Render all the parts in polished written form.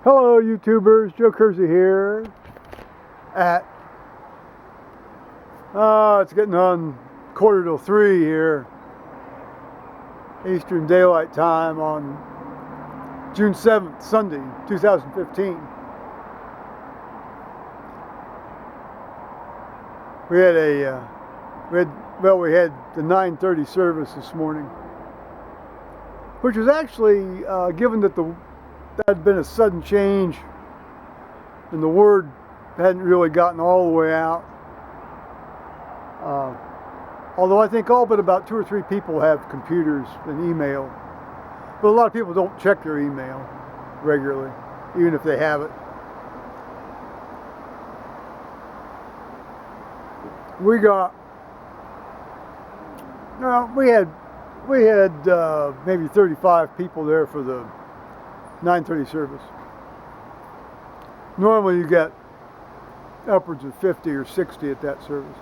Hello YouTubers, Joe Kersey here at, it's getting on 2:45 here, Eastern Daylight Time on June 7th, Sunday, 2015. We had the 9:30 service this morning, which was actually, given that that had been a sudden change and the word hadn't really gotten all the way out. Although I think all but about 2 or 3 people have computers and email. But a lot of people don't check their email regularly, even if they have it. We had maybe 35 people there for the 9:30 service. Normally you get upwards of 50 or 60 at that service.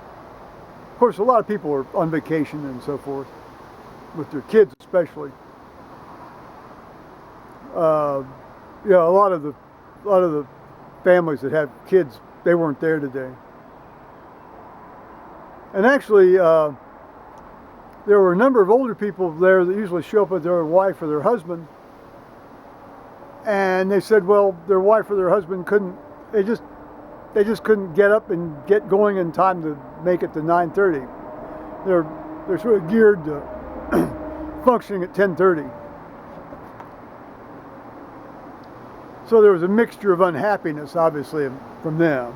Of course, a lot of people are on vacation and so forth, with their kids especially. A lot of the families that have kids, they weren't there today. And actually, there were a number of older people there that usually show up with their wife or their husband. And they said, well, their wife or their husband they just couldn't get up and get going in time to make it to 9:30. They're sort of geared to functioning at 10:30. So there was a mixture of unhappiness, obviously, from them.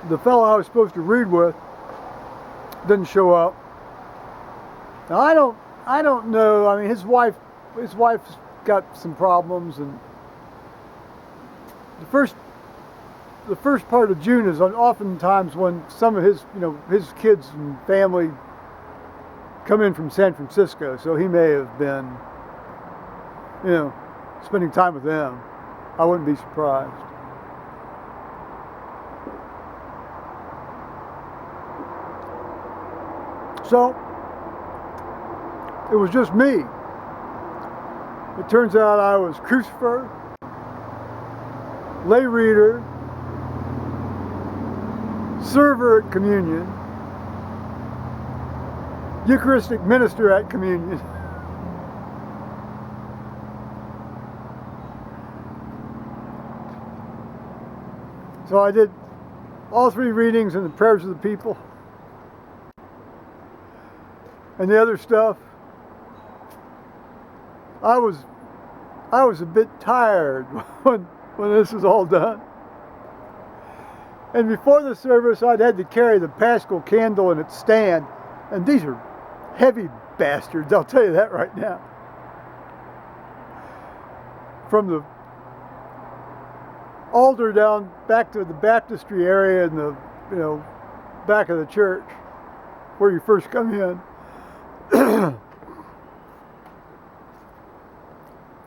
The fellow I was supposed to read with didn't show up. Now I don't know. I mean, his wife's got some problems, and the first part of June is oftentimes when some of his kids and family come in from San Francisco. So he may have been, spending time with them. I wouldn't be surprised. So it was just me. It turns out I was crucifer, lay reader, server at communion, Eucharistic minister at communion. So I did all 3 readings and the prayers of the people and the other stuff. I was a bit tired when this was all done. And before the service, I'd had to carry the Paschal candle in its stand, and these are heavy bastards, I'll tell you that right now. From the altar down back to the baptistry area in the back of the church where you first come in.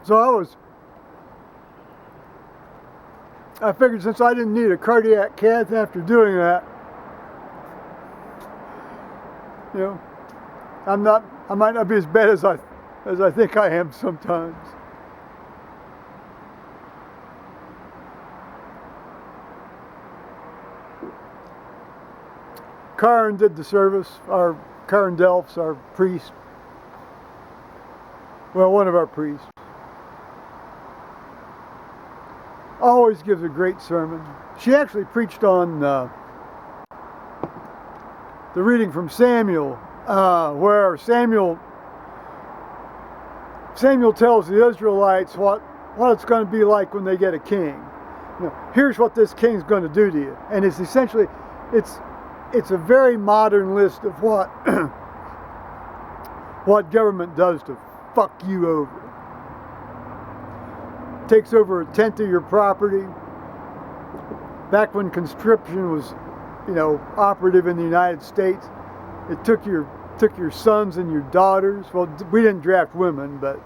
So I figured since I didn't need a cardiac cath after doing that, I might not be as bad as I think I am sometimes. Karen did the service. Karen Delphs, our priest. Well, one of our priests. Always gives a great sermon. She actually preached on the reading from Samuel, where Samuel tells the Israelites what it's going to be like when they get a king. Here's what this king's going to do to you, and it's essentially it's a very modern list of what government does to fuck you over. Takes over 1/10 of your property. Back when conscription was, operative in the United States, it took your sons and your daughters. Well, we didn't draft women, but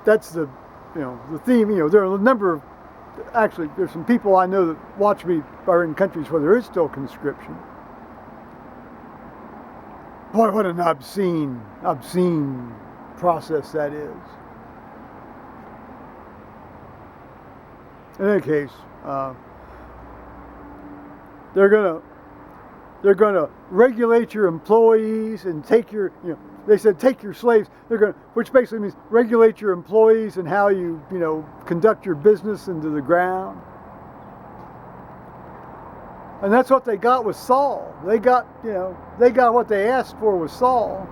that's the theme. There are a number of, actually, there's some people I know that watch me are in countries where there is still conscription. Boy, what an obscene process that is. In any case, they're gonna regulate your employees and take your, they said take your slaves. They're gonna, which basically means regulate your employees and how you, conduct your business into the ground. And that's what they got with Saul. They got what they asked for with Saul.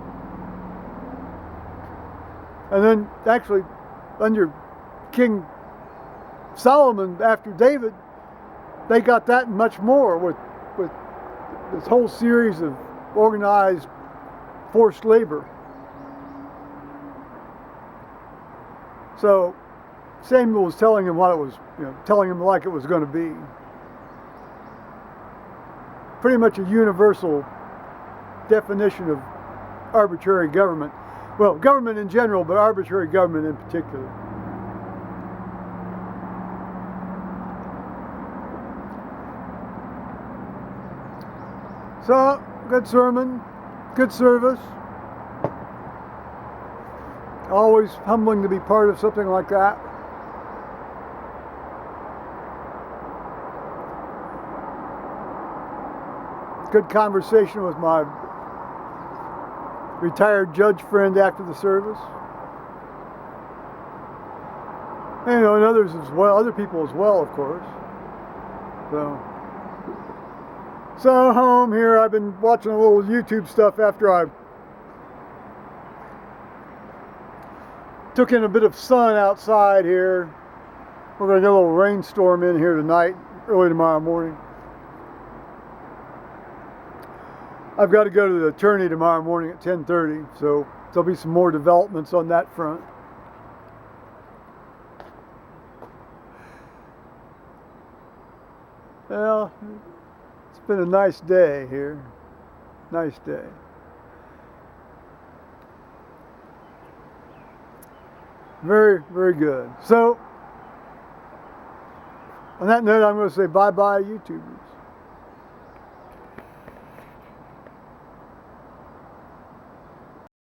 And then actually under King Solomon after David, they got that and much more with this whole series of organized forced labor. So Samuel was telling him what it was, telling him like it was going to be. Pretty much a universal definition of arbitrary government. Well, government in general, but arbitrary government in particular. So, good sermon, good service. Always humbling to be part of something like that. Good conversation with my retired judge friend after the service. And others as well, other people as well, of course. So home here, I've been watching a little YouTube stuff after I took in a bit of sun outside here. We're going to get a little rainstorm in here tonight, early tomorrow morning. I've got to go to the attorney tomorrow morning at 10:30, so there'll be some more developments on that front. Well, it's been a nice day here. Nice day. Very, very good. So, on that note, I'm going to say bye-bye, YouTube.